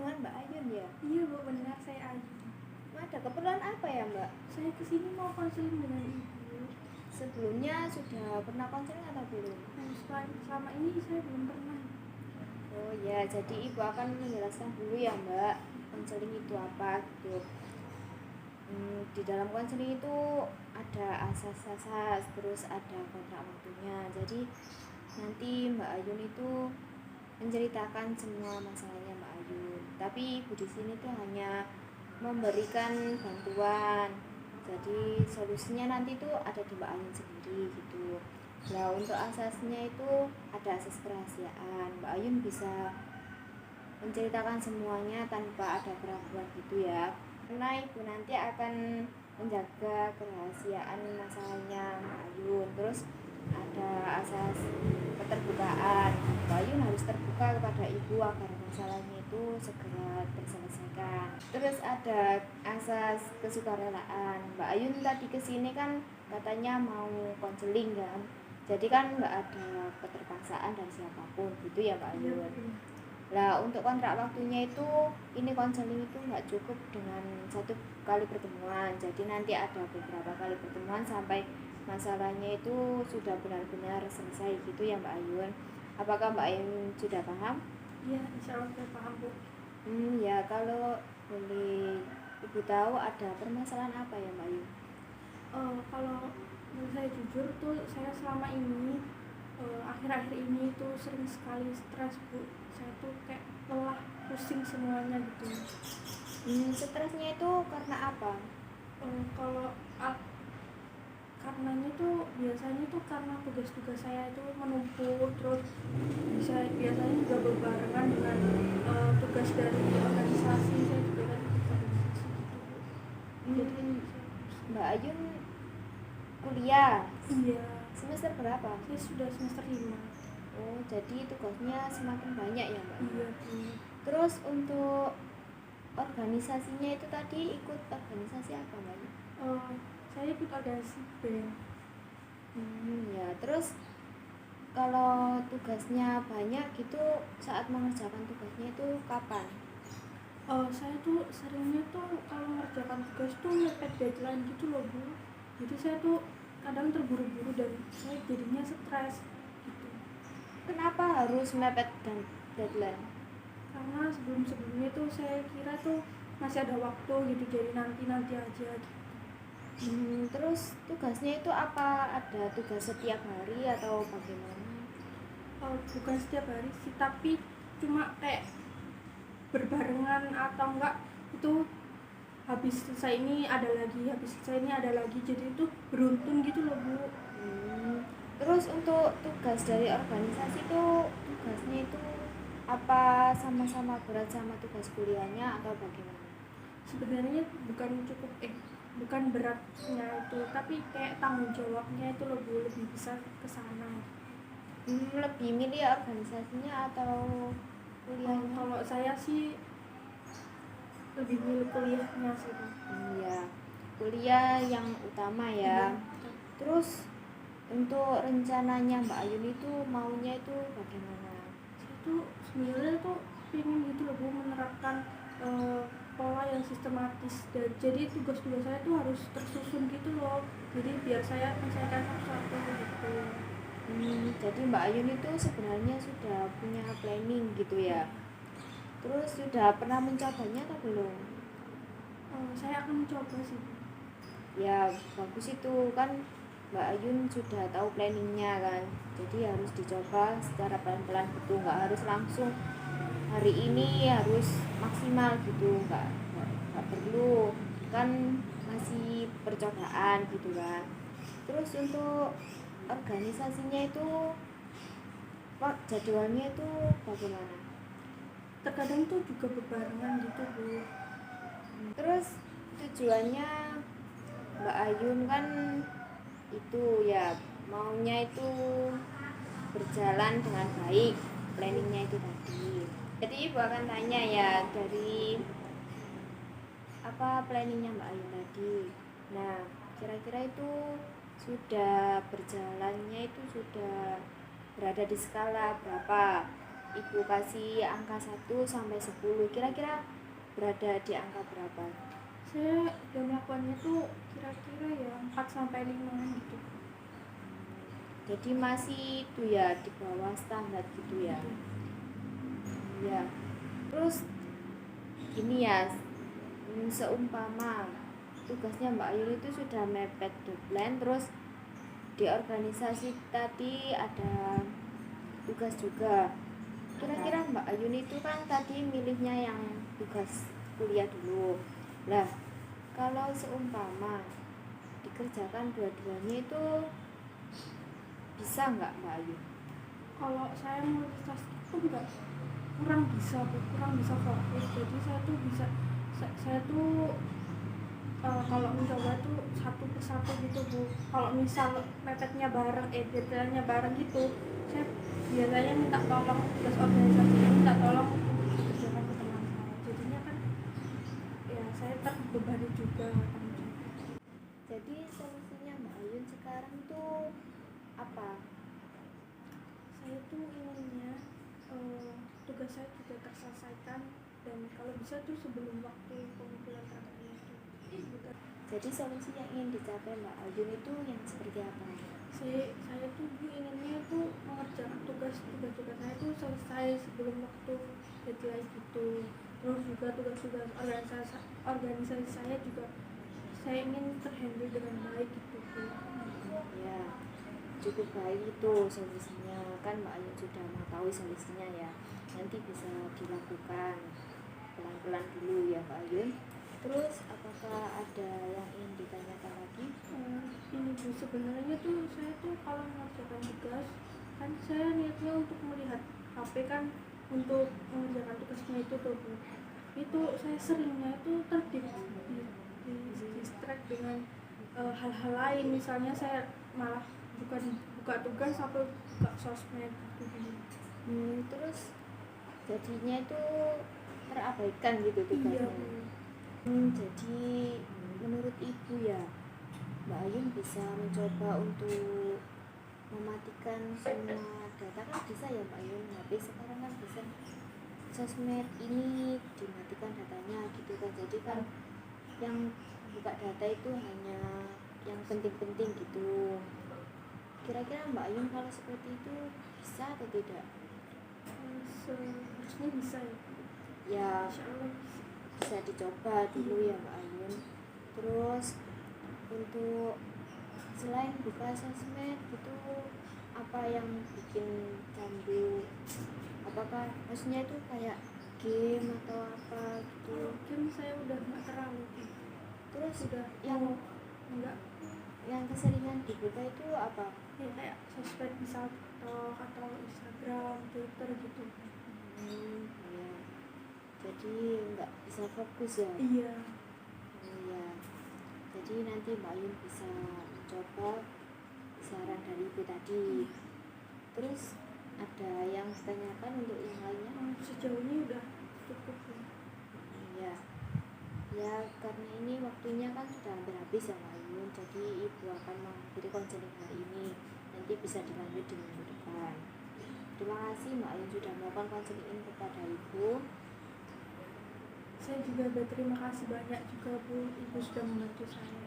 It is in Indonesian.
dengan Mbak Ayun ya? Iya Bu, benar, saya Ayu. Ada keperluan apa ya Mbak? Saya kesini mau konseling dengan Ibu. Sebelumnya sudah pernah konseling atau belum? Selama ini saya belum pernah. Oh ya, jadi Ibu akan menjelaskan dulu ya Mbak, konseling itu apa gitu. Di dalam konseling itu ada asas-asas, terus ada kontrak waktunya. Jadi nanti Mbak Ayun itu menceritakan semua masalahnya Mbak Ayun. Tapi Ibu di sini tuh hanya memberikan bantuan. Jadi solusinya nanti tuh ada di Mbak Ayun sendiri gitu. Nah untuk asasnya itu ada asas kerahasiaan. Mbak Ayun bisa menceritakan semuanya tanpa ada keraguan gitu ya. Karena Ibu nanti akan menjaga kerahasiaan masalahnya Mbak Ayun. Terus ada asas keterbukaan. Mbak Ayun harus terbuka kepada Ibu agar masalahnya itu segera terselesaikan. Terus ada asas kesukarelaan. Mbak Ayun tadi kesini kan katanya mau konseling kan. Jadi kan nggak ada keterpaksaan dari siapapun gitu ya Mbak Ayun. Nah untuk kontrak waktunya itu ini konseling itu nggak cukup dengan satu kali pertemuan. Jadi nanti ada beberapa kali pertemuan sampai masalahnya itu sudah benar-benar selesai gitu ya Mbak Ayun. Apakah Mbak Ayun sudah paham? Iya, insya Allah sudah paham Bu. Ya kalau boleh Ibu tahu ada permasalahan apa ya Mbak Ayun? Kalau menurut saya jujur tuh saya selama ini akhir-akhir ini tuh sering sekali stres Bu. Saya tuh kayak lelah, pusing semuanya gitu. Stresnya itu karena apa? Kalau karenanya tuh biasanya tuh karena tugas-tugas saya itu menumpuk, terus biasanya juga berbarengan dengan tugas dari organisasi. Saya juga kan ikut organisasi gitu. Jadi Mbak Ayun kuliah iya, semester berapa? saya sudah semester 5. Oh jadi tugasnya semakin banyak ya Mbak? Iya Bu. Terus untuk organisasinya itu tadi ikut organisasi apa Mbak? Saya ikut organisasi BEM. Ya terus kalau tugasnya banyak gitu saat mengerjakan tugasnya itu kapan? Saya tuh seringnya tuh kalau mengerjakan tugas tuh mepet deadline gitu loh Bu. Jadi saya tuh kadang terburu-buru dan saya jadinya stres gitu. Kenapa harus mepet dan deadline? Karena sebelum-sebelumnya tuh saya kira tuh masih ada waktu gitu, jadi nanti aja gitu. Terus tugasnya itu apa? Ada tugas setiap hari atau bagaimana? Bukan setiap hari sih, tapi cuma kayak berbarengan atau enggak itu habis selesai ini ada lagi, habis selesai ini ada lagi, jadi itu beruntun gitu loh Bu. Terus untuk tugas dari organisasi itu tugasnya itu apa sama-sama berat sama tugas kuliahnya atau bagaimana? Sebenarnya bukan beratnya itu, tapi kayak tanggung jawabnya itu lebih besar ke sana. Lebih milih organisasinya atau kuliahnya? Kalau saya sih lebih milih kuliahnya sih Pak. Iya, kuliah yang utama ya. Terus untuk rencananya Mbak Ayun itu maunya itu bagaimana? Saya tuh sebenarnya tuh pengen gitu loh Bu, menerapkan pola yang sistematis, dan jadi tugas-tugas saya tuh harus tersusun gitu loh, jadi biar saya menyelesaikan satu-satu gitu. Jadi Mbak Ayun itu sebenarnya sudah punya planning gitu ya. Terus sudah pernah mencobanya atau belum? Saya akan mencoba sih. Ya bagus itu kan Mbak Ayun sudah tahu planningnya kan. Jadi harus dicoba secara pelan-pelan gitu, nggak harus langsung hari ini harus maksimal gitu, nggak perlu, kan masih percobaan gitu kan. Terus untuk organisasinya itu Pak jadwalnya itu bagaimana? Terkadang tuh juga berbarengan gitu Bu. Terus tujuannya Mbak Ayun kan itu ya maunya itu berjalan dengan baik planningnya itu tadi. Jadi Ibu akan tanya ya dari apa planningnya Mbak Ayun tadi. Nah kira-kira itu sudah berjalannya itu sudah berada di skala berapa? ibu kasih angka 1 sampai 10, kira-kira berada di angka berapa? Saya udah melakukannya tuh kira-kira ya 4 sampai 5 gitu. Jadi masih itu ya di bawah standar gitu ya. Ya. Terus gini ya, seumpama tugasnya Mbak Ayun itu sudah mepet deadline, terus di organisasi tadi ada tugas juga. Kira-kira Mbak Ayun itu kan tadi milihnya yang tugas kuliah dulu. Lah, kalau seumpama dikerjakan dua-duanya itu bisa nggak Mbak Ayun? Kalau saya multitasking itu enggak, kurang bisa fokus. Jadi saya tuh bisa saya tuh kalau mencoba tuh satu persatu gitu Bu. Kalau misal mepetnya bareng, deadline-nya bareng gitu, saya biasanya minta tolong tugas organisasinya, minta tolong kerjakan ke teman saya. Jadinya kan ya saya terbebani juga tanggung jawab. Jadi solusinya Mbak Ayun sekarang tuh apa? Saya tuh inginnya tugas saya juga terselesaikan, dan kalau bisa tuh sebelum waktu pengumpulan KKN itu. Jadi solusi yang ingin dicapai Mbak Ayun itu yang seperti apa? Saya tuh Bu inginnya tuh mengerjakan tugas saya tuh selesai sebelum waktu deadline gitu. Terus juga tugas-tugas organisasi saya juga saya ingin terhandle dengan baik gitu Bu. Ya, cukup baik itu solusinya. Kan Mbak Ayun sudah mengetahui solusinya ya. Nanti bisa dilakukan pelan-pelan dulu ya Mbak Ayun. Terus apakah ada yang ingin ditanyakan lagi? Ini Bu, sebenarnya tuh saya tuh kalau mengerjakan tugas kan saya niatnya untuk melihat HP kan untuk mengerjakan tugasnya itu tuh Bu. Itu saya seringnya itu distract dengan hal-hal lain, misalnya saya malah bukan buka tugas atau buka sosmed gitu. Terus jadinya itu terabaikan gitu tugasnya. Iya. Jadi menurut ibu ya Mbak Ayun bisa mencoba untuk mematikan semua data, kan bisa ya Mbak Ayun, HP sekarang kan bisa sosmed ini dimatikan datanya gitu kan. Jadi kan yang buka data itu hanya yang penting-penting gitu. Kira-kira Mbak Ayun kalau seperti itu bisa atau tidak? Seharusnya bisa ya. Ya, Insya Allah bisa dicoba dulu ya Mbak Ayun. Terus untuk selain buka sosmed itu apa yang bikin candu? Apakah maksudnya itu kayak game atau apa gitu? kalau game saya udah nggak terlalu. Terus Sudah yang enggak yang keseringan dibuka itu apa? ya, kayak sosmed misal TikTok atau Instagram, Twitter gitu. Ya. Jadi nggak bisa fokus ya? Iya. Iya. Jadi nanti Mbak Ayun bisa mencoba saran dari ibu tadi. Terus ada yang ditanyakan untuk yang lainnya? Sejauh ini udah cukup ya. Iya. Ya karena ini waktunya kan sudah hampir habis ya Mbak Ayun. Jadi ibu akan mengakhiri konseling hari ini. Nanti bisa dilanjut di minggu depan. Terima kasih Mbak Ayun sudah melakukan konseling kepada ibu. Saya juga berterima kasih banyak juga Bu, Ibu sudah membantu saya.